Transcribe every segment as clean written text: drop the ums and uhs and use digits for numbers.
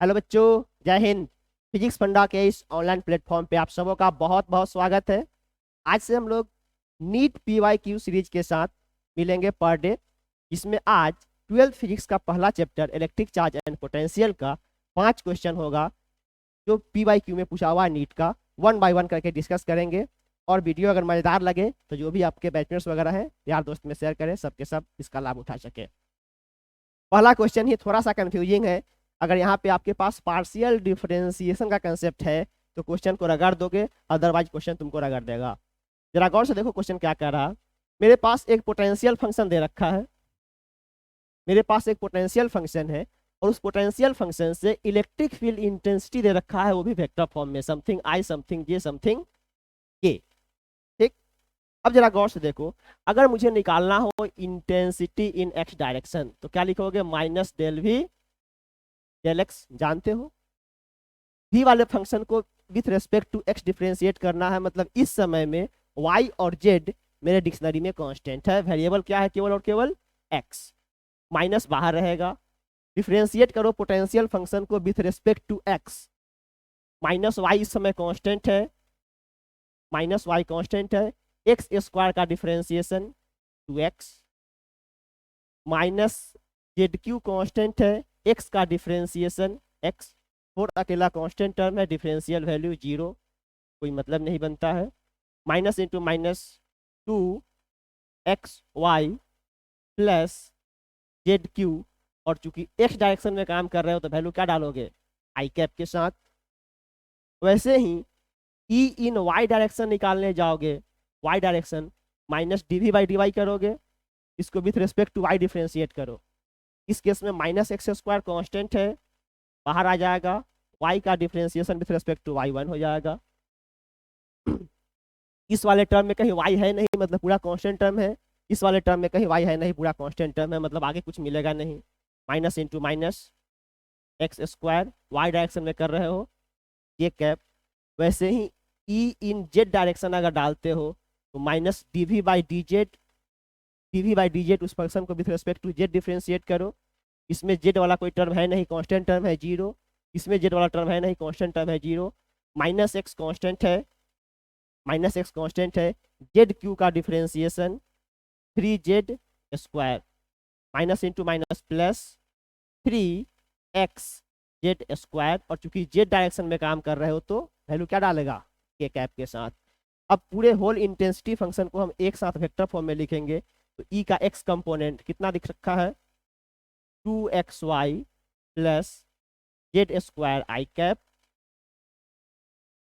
Hello बच्चों, जय Hind. Physics फंडा के इस ऑनलाइन प्लेटफॉर्म पे आप सबों का बहुत बहुत स्वागत है। आज से हम लोग नीट PYQ सीरीज के साथ मिलेंगे पर डे, जिसमें आज 12th फिजिक्स का पहला chapter electric charge and potential का 5 क्वेश्चन होगा, जो PYQ में पूछा हुआ है नीट का। 1 बाय 1 करके डिस्कस करेंगे। और वीडियो अगर मज़ेदार लगे तो जो भी आपके बैचमेट्स वगैरह हैं, यार दोस्त में शेयर करें, सबके सब इसका लाभ उठा सके। पहला क्वेश्चन ही थोड़ा सा कंफ्यूजिंग है। अगर यहाँ पे आपके पास पार्शियल डिफरेंशिएशन का कंसेप्ट है तो क्वेश्चन को रगड़ दोगे, अदरवाइज क्वेश्चन तुमको रगड़ देगा। जरा गौर से देखो क्वेश्चन क्या कह रहा है। मेरे पास एक पोटेंशियल फंक्शन दे रखा है, मेरे पास एक पोटेंशियल फंक्शन है, और उस पोटेंशियल फंक्शन से इलेक्ट्रिक फील्ड इंटेंसिटी दे रखा है, वो भी वेक्टर फॉर्म में, something I something J something के। ठीक। अब जरा गौर से देखो, अगर मुझे निकालना हो इंटेंसिटी इन एक्स डायरेक्शन तो क्या लिखोगे? Minus del V del X. जानते हो v वाले फंक्शन को with respect to x differentiate करना है, मतलब इस समय में y और z मेरे डिक्शनरी में कांस्टेंट है, वेरिएबल क्या है? केवल और केवल x। माइनस बाहर रहेगा। डिफरेंशिएट करो पोटेंशियल फंक्शन को with respect to x। Minus Y इस समय कांस्टेंट है, माइनस वाई कांस्टेंट है। एक्स स्क्वायर का differentiation 2x, minus Z Q constant है, x का डिफरेंशिएशन x। फोर अकेला कांस्टेंट टर्म है, डिफरेंशियल वैल्यू 0, कोई मतलब नहीं बनता है। Minus into minus 2xy plus Z Q, और चूंकि x डायरेक्शन में काम कर रहे हो तो वैल्यू क्या डालोगे? आई कैप के साथ। वैसे ही ई इन y डायरेक्शन निकालने जाओगे, y direction minus D V by D Y करोगे, इसको with respect to y differentiate करो। इस केस में माइनस एक्स स्क्वायर कॉन्स्टेंट है, बाहर आ जाएगा, y का differentiation with respect to y1 हो जाएगा। इस वाले टर्म में कहीं y है नहीं, मतलब पूरा कांस्टेंट टर्म है। इस वाले टर्म में कहीं y है नहीं, पूरा कांस्टेंट टर्म है, मतलब आगे कुछ मिलेगा नहीं। Minus into minus x square, y direction में कर रहे हो, ये कैप। वैसे ही ई इन जेड डायरेक्शन अगर डालते हो तो minus D V by D Z, D V by D Z उस फंक्शन को with respect to Z differentiate करो। इसमें जेड वाला कोई टर्म है नहीं, कांस्टेंट टर्म है 0। इसमें जेड वाला टर्म है नहीं, कांस्टेंट टर्म है 0। माइनस एक्स कांस्टेंट है, माइनस एक्स कांस्टेंट है। जेड क्यू का differentiation 3z square, minus into minus plus 3x Z square, और चूंकि जेड डायरेक्शन में काम कर रहे हो तो वैल्यू क्या डालेगा? के कैप के साथ। अब पूरे होल इंटेंसिटी फंक्शन को हम एक साथ वेक्टर फॉर्म में लिखेंगे, तो ई का x कंपोनेंट कितना दिख रखा है? 2xy plus Z square I cap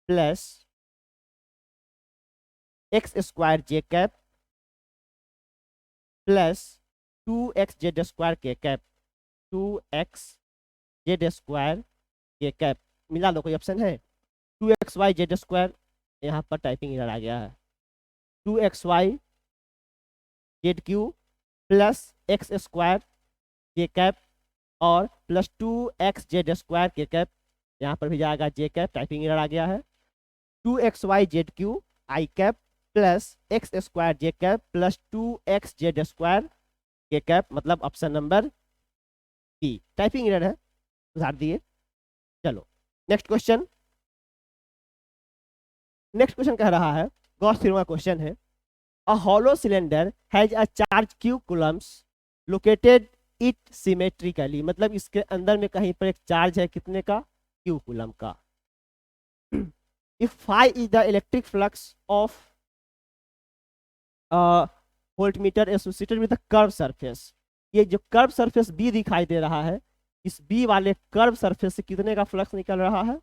plus X square J cap plus 2x Z square K cap, 2x Z square K cap. मिला लो, कोई ऑप्शन है? 2xy जेड स्क्वायर, यहाँ पर टाइपिंग एरर आ गया है। 2xy Z Q plus X square J cap और plus 2x Z square K cap, यहाँ पर भी जाएगा जे कैप, टाइपिंग एरर आ गया है। 2xy Z Q I cap plus X square J cap plus 2x Z square K cap, मतलब option number B. Typing error है, सुधार दिए। चलो नेक्स्ट क्वेश्चन। नेक्स्ट क्वेश्चन कह रहा है, गॉस थ्योरम का क्वेश्चन है। A hollow cylinder has a charge q Coulomb's located it symmetrically, मतलब इसके अंदर में कहीं पर एक चार्ज है, कितने का? q कूलम का। If phi is the electric flux of voltmeter associated with the curve surface, ये जो कर्व सरफेस b दिखाई दे रहा है, इस b वाले कर्व सरफेस से कितने का फ्लक्स निकल रहा है?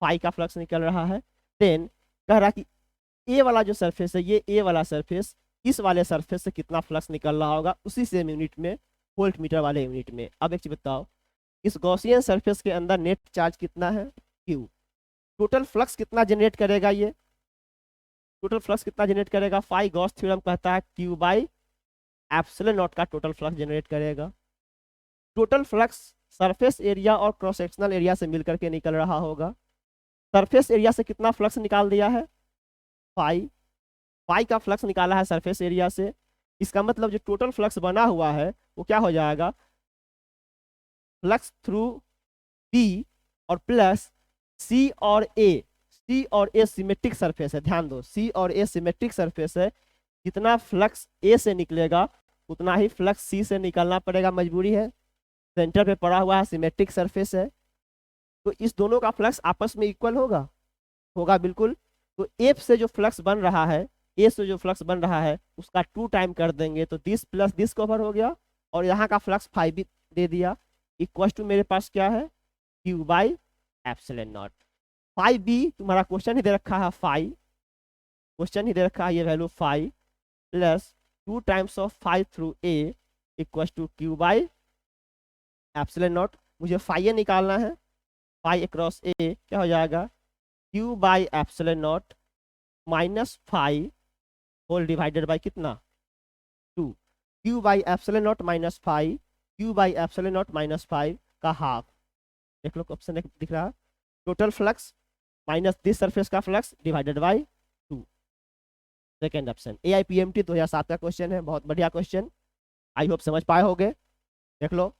phi का फ्लक्स निकल रहा है। देन कह रहा कि ए वाला जो सरफेस है, ये ए वाला सरफेस, इस वाले सरफेस से कितना फ्लक्स निकल रहा होगा, उसी सेम यूनिट में, वोल्ट मीटर वाले यूनिट में। अब एक चीज बताओ, इस गॉसियन सरफेस के अंदर नेट चार्ज कितना है? क्यू। टोटल फ्लक्स कितना जनरेट करेगा? ये टोटल फ्लक्स कितना जनरेट करेगा? फाई गॉस थ्योरम कहता है क्यू बाई एप्सिलॉन नॉट का टोटल फ्लक्स जनरेट करेगा। टोटल फ्लक्स सरफेस एरिया और क्रॉस सेक्शनल एरिया से मिलकर के निकल रहा होगा। सरफेस एरिया से कितना फ्लक्स निकाल दिया है? फाई। फाई का फ्लक्स निकाला है सरफेस एरिया से, इसका मतलब जो टोटल फ्लक्स बना हुआ है वो क्या हो जाएगा? फ्लक्स थ्रू बी और प्लस सी और ए सिमेट्रिक सरफेस है, ध्यान दो सी और ए सिमेट्रिक सरफेस है, जितना फ्लक्स ए से निकलेगा उतना ही फ्लक्स सी से निकलना पड़ेगा, मजबूरी है, सेंटर पे पड़ा हुआ है, सिमेट्रिक सरफेस है, तो इस दोनों का फ्लक्स आपस में इक्वल होगा, होगा बिल्कुल। तो एफ से जो फ्लक्स बन रहा है, ए से जो फ्लक्स बन रहा है उसका 2 टाइम कर देंगे तो दिस प्लस दिस कवर हो गया, और यहाँ का फ्लक्स 5 भी दे दिया, इक्वल टू मेरे पास क्या है Q by epsilon naught. 5 B तुम्हारा क्वेश्चन ही दे रखा है 5, क्वेश्चन ही दे रखा है ये value 5 plus 2 times of 5 through A equal to Q by epsilon naught. मुझे फाई ए निकालना है, फाई अक्रॉस ए क्या हो जाएगा Q by epsilon naught minus 5 whole divided by कितना 2, Q by epsilon naught minus 5, Q by epsilon naught minus 5 का half, देख लो ऑप्शन दिख रहा है, total flux minus this surface का flux divided by 2, second option. AIPMT 2007 का question है, बहुत बढ़िया क्वेश्चन, आई होप समझ पाए होगे। देख लो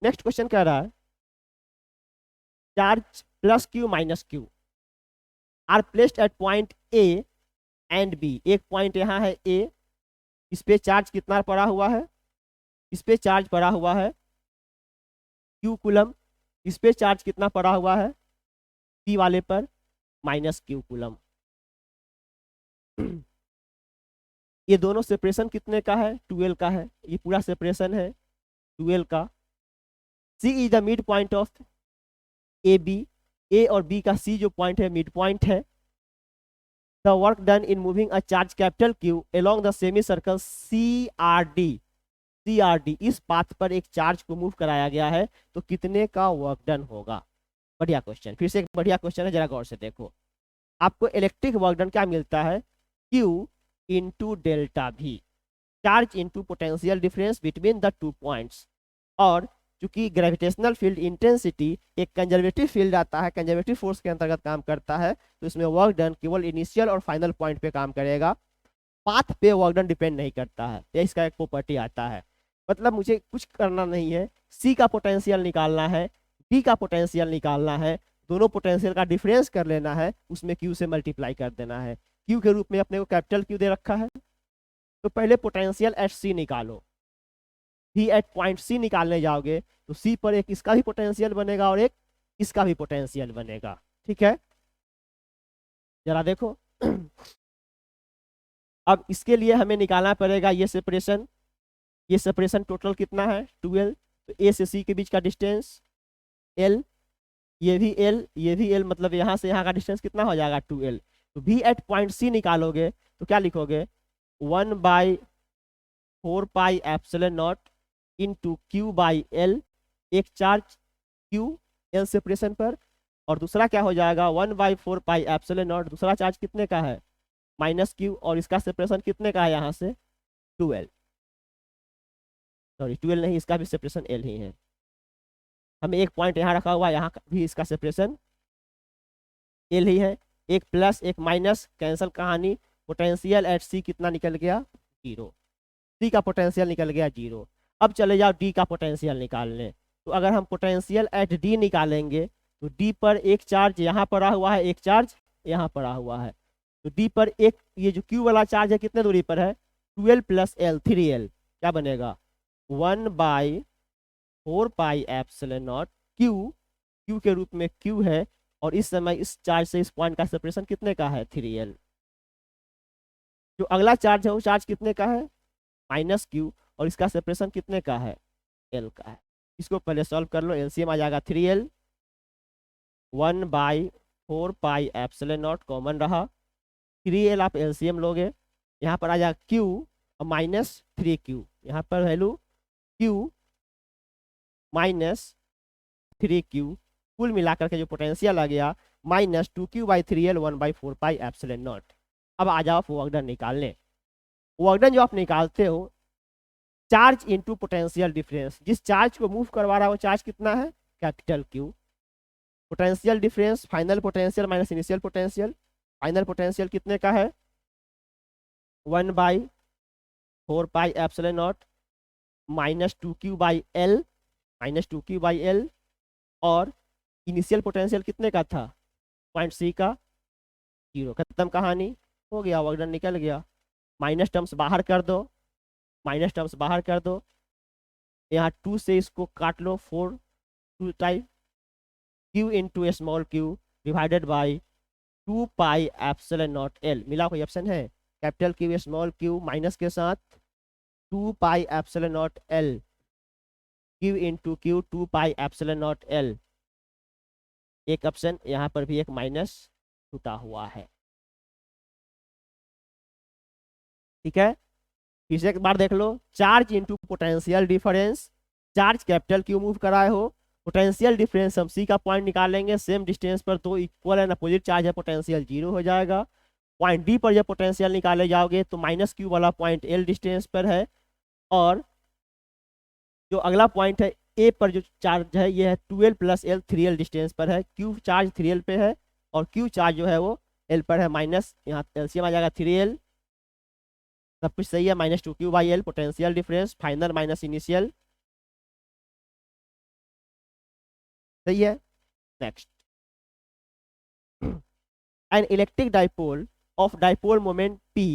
नेक्स्ट क्वेश्चन कह रहा है charge plus Q minus Q are placed at point A and B. एक पॉइंट यहाँ है ए, इस पे चार्ज कितना पड़ा हुआ है, इस पे चार्ज पड़ा हुआ है क्यू कूलम, इस पे चार्ज कितना पड़ा हुआ है पी वाले पर माइनस क्यू कूलम। ये दोनों सेपरेशन कितने का है 12 का है, ये पूरा सेपरेशन है 12 का। C is the mid point of A B, A और बी का सी जो पॉइंट है मिड पॉइंट है। The work done in moving a charge capital Q along the semi circle CRD, इस पाथ पर एक चार्ज को मूव कराया गया है तो कितने का वर्क डन होगा। बढ़िया क्वेश्चन, फिर से एक बढ़िया क्वेश्चन है, जरा गौर से देखो। आपको इलेक्ट्रिक वर्क डन क्या मिलता है Q into delta V, charge into potential difference between the 2 points. और चूंकि ग्रेविटेशनल फील्ड इंटेंसिटी एक कंजर्वेटिव फील्ड आता है, कंजर्वेटिव फोर्स के अंतर्गत काम करता है, तो इसमें वर्क डन केवल इनिशियल और फाइनल पॉइंट पे काम करेगा, पाथ पे वर्क डन डिपेंड नहीं करता है, ये इसका एक प्रॉपर्टी आता है। मतलब मुझे कुछ करना नहीं है, सी का पोटेंशियल निकालना है, डी का पोटेंशियल निकालना है, दोनों पोटेंशियल का डिफरेंस कर लेना है, उसमें क्यू से मल्टीप्लाई कर देना है। क्यू के रूप में अपने को कैपिटल क्यू दे रखा है, तो पहले पोटेंशियल एट सी निकालो, भी एट पॉइंट सी निकालने जाओगे तो सी पर एक इसका भी पोटेंशियल बनेगा और एक इसका भी पोटेंशियल बनेगा, ठीक है। जरा देखो अब इसके लिए हमें निकालना पड़ेगा ये सेपरेशन टोटल कितना है 12, तो ए से सी के बीच का डिस्टेंस L, ये भी L, ये भी L, मतलब यहाँ से यहाँ का डिस्टेंस कितना हो जाएगा 2L। तो भी एट पॉइंट सी निकालोगे तो क्या लिखोगे 1/4 pi epsilon not into Q by L, एक चार्ज क्यू एल सेपरेशन पर, और दूसरा क्या हो जाएगा 1/4 पाई एप्सिलॉन नॉट, दूसरा चार्ज कितने का है माइनस क्यू, और इसका सेपरेशन कितने का है यहाँ से 12, सॉरी 12 नहीं, इसका भी सेपरेशन L ही है। हमें एक पॉइंट यहाँ रखा हुआ है, यहाँ भी इसका सेपरेशन L ही है, एक प्लस एक माइनस कैंसिल कहानी, पोटेंशियल एट सी कितना निकल गया 0, सी का पोटेंशियल निकल गया 0। अब चले जाओ डी का पोटेंशियल निकालने, तो अगर हम पोटेंशियल एट डी निकालेंगे तो डी पर एक चार्ज यहाँ पड़ा हुआ है, एक चार्ज यहाँ पड़ा हुआ है, तो डी पर एक ये जो क्यू वाला चार्ज है कितने दूरी पर है 12 प्लस L 3L, क्या बनेगा 1/4 पाई एप्सिलॉन नॉट क्यू के रूप में क्यू है, और इस समय इस चार्ज से इस पॉइंट का सेपरेशन कितने का है 3L। जो अगला चार्ज है वो चार्ज कितने का है माइनस क्यू, और इसका सेपरेशन कितने का है L का है। इसको पहले सॉल्व कर लो, LCM आ जाएगा 3L, 1/4 pi epsilon not common रहा, 3L आप LCM लोगे, यहाँ पर आ जाएगा Q और माइनस 3Q, यहाँ पर वैल्यू Q माइनस 3Q, कुल मिलाकर के जो पोटेंशियल आ गया minus 2Q/3L 1/4 pi epsilon not. अब आ जाओ वर्क डन निकालने। वर्क डन जो आप निकालते हो चार्ज इनटू पोटेंशियल डिफरेंस, जिस चार्ज को मूव करवा रहा है वो चार्ज कितना है capital Q, potential difference final potential minus initial potential, final potential कितने का है 1/4 pi epsilon naught minus 2Q/L, और इनिशियल पोटेंशियल कितने का था, पॉइंट सी का 0, खत्म कहानी, हो गया, वर्क डन निकल गया। माइनस टर्म्स बाहर कर दो, माइनस टर्म्स बाहर कर दो, यहाँ 2 से इसको काट लो, 4 2 type Q into small Q divided by 2 pi epsilon naught L. मिला कोई ऑप्शन है, capital Q small Q minus के साथ 2 pi epsilon naught L, Q into Q 2 pi epsilon naught L. एक ऑप्शन यहाँ पर भी एक माइनस छूटा हुआ है, ठीक है। फिर से एक बार देख लो, charge into potential difference, charge capital Q move कराए हो, पोटेंशियल डिफरेंस हम सी का पॉइंट निकालेंगे, सेम डिस्टेंस पर तो इक्वल एंड अपोजिट चार्ज है, पोटेंशियल 0 हो जाएगा। पॉइंट डी पर जब पोटेंशियल निकाले जाओगे तो माइनस क्यू वाला पॉइंट एल डिस्टेंस पर है, और जो अगला पॉइंट है ए पर जो चार्ज है ये है 2l plus L 3l distance पर है, क्यू चार्ज 3l पे है और क्यू चार्ज जो है वो एल पर है, माइनस यहाँ एलसीएम आ जाएगा 3l, सब कुछ सही है, minus 2q by L potential difference, final minus initial, सही है। Next, an electric dipole of dipole moment P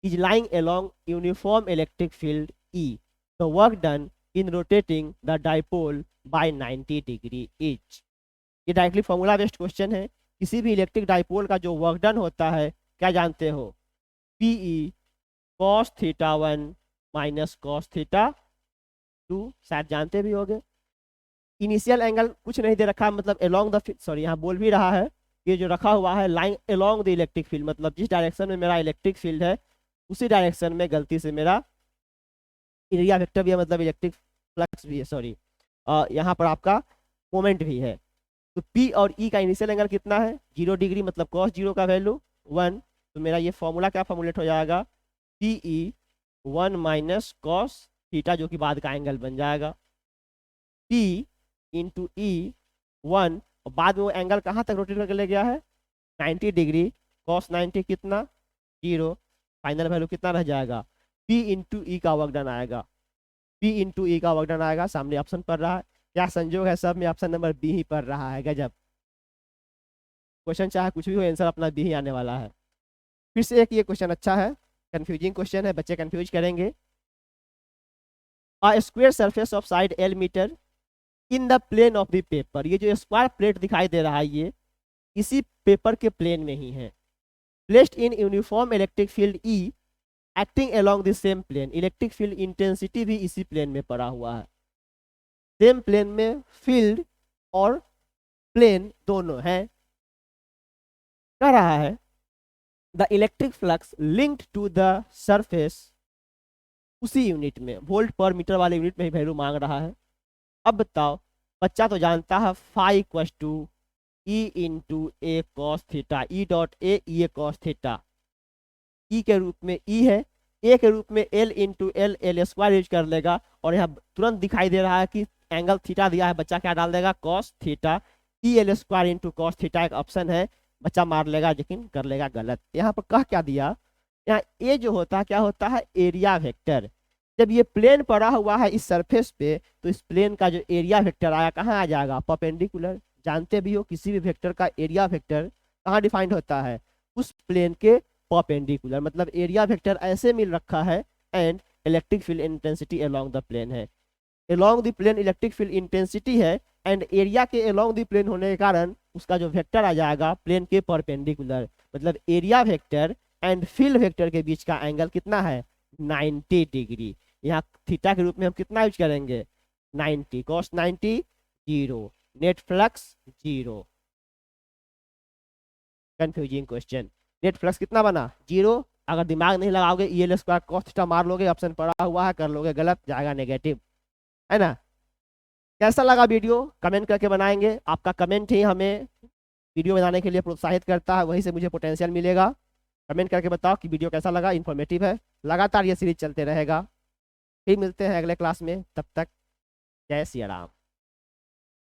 is lying along uniform electric field E. The work done in rotating the dipole by 90 degree each. ये directly formula based question है। किसी भी electric dipole का जो work done होता है क्या जानते हो, PE cos theta 1 minus cos theta 2, शायद जानते भी होगे। इनिशियल एंगल कुछ नहीं दे रखा, मतलब अलोंग द, सॉरी यहाँ बोल भी रहा है, ये जो रखा हुआ है line along the electric field, मतलब जिस डायरेक्शन में मेरा इलेक्ट्रिक फील्ड है उसी डायरेक्शन में गलती से मेरा एरिया वेक्टर भी है, मतलब इलेक्ट्रिक फ्लक्स भी है, सॉरी यहाँ पर आपका मोमेंट भी है। तो P और E का इनिशियल एंगल कितना है, 0 डिग्री, मतलब cos 0 का वैल्यू 1, तो मेरा ये फॉर्मूला क्या फॉर्मुलेट हो जाएगा, PE 1 माइनस cos थीटा जो कि बाद का एंगल बन जाएगा, P इंटू E 1, और बाद में वो एंगल कहाँ तक रोटेट करके ले गया है 90 डिग्री, cos 90 कितना 0, फाइनल वैल्यू कितना रह जाएगा, P इंटू ई का वर्क डन आएगा, P इंटू ई का वर्क डन आएगा, सामने ऑप्शन पढ़ रहा है, क्या संजोग है सब में ऑप्शन नंबर बी ही पढ़ रहा है, गजब। क्वेश्चन चाहे कुछ भी हो आंसर अपना बी ही आने वाला है। फिर से एक ये क्वेश्चन अच्छा है, कंफ्यूजिंग क्वेश्चन है, बच्चे कंफ्यूज करेंगे। A square surface of side L metre in the plane of the paper, ये जो स्क्वायर प्लेट दिखाई दे रहा है ये इसी पेपर के प्लेन में ही है। Placed in uniform electric field E acting along the same plane, electric field intensity भी इसी प्लेन में पड़ा हुआ है, सेम प्लेन में फील्ड और प्लेन दोनों है। कह रहा है the electric flux linked to the surface, उसी यूनिट में वोल्ट पर मीटर वाले यूनिट में ही वैल्यू मांग रहा है। अब बताओ, बच्चा तो जानता है phi equal to E into A cos theta, E dot A E cos theta, E के रूप में ई है, ए के रूप में L into L, L square use कर लेगा, और यहाँ तुरंत दिखाई दे रहा है कि एंगल थीटा दिया है, बच्चा क्या डाल देगा cos theta, E L square into cos theta एक ऑप्शन है, बच्चा मार लेगा लेकिन कर लेगा गलत। यहाँ पर कह क्या दिया, यहाँ ए जो होता है क्या होता है एरिया वेक्टर, जब ये प्लेन पड़ा हुआ है इस सरफेस पे तो इस प्लेन का जो एरिया वेक्टर आया कहाँ आ जाएगा, परपेंडिकुलर। जानते भी हो किसी भी वेक्टर का एरिया वेक्टर कहाँ डिफाइंड होता है, उस प्लेन के परपेंडिकुलर, मतलब एरिया वेक्टर ऐसे मिल रखा है and electric field intensity along the plane है, along the plane electric field intensity है एंड एरिया के अलोंग द प्लेन होने के कारण उसका जो वेक्टर आ जाएगा प्लेन के परपेंडिकुलर, मतलब area vector and field vector के बीच का एंगल कितना है 90 डिग्री। यहाँ थीटा के रूप में हम कितना यूज करेंगे 90, cos 90 0, net flux 0। Confusing question, net flux कितना बना 0, अगर दिमाग नहीं लगाओगे E L square cos theta मार लोगे, ऑप्शन पड़ा हुआ है कर लोगे गलत, जाएगा नेगेटिव, है ना। कैसा लगा वीडियो कमेंट करके बनाएंगे, आपका कमेंट ही हमें वीडियो बनाने के लिए प्रोत्साहित करता है, वहीं से मुझे पोटेंशियल मिलेगा। कमेंट करके बताओ कि वीडियो कैसा लगा, इन्फॉर्मेटिव है, लगातार ये सीरीज चलते रहेगा। फिर मिलते हैं अगले क्लास में, तब तक जय सिया राम।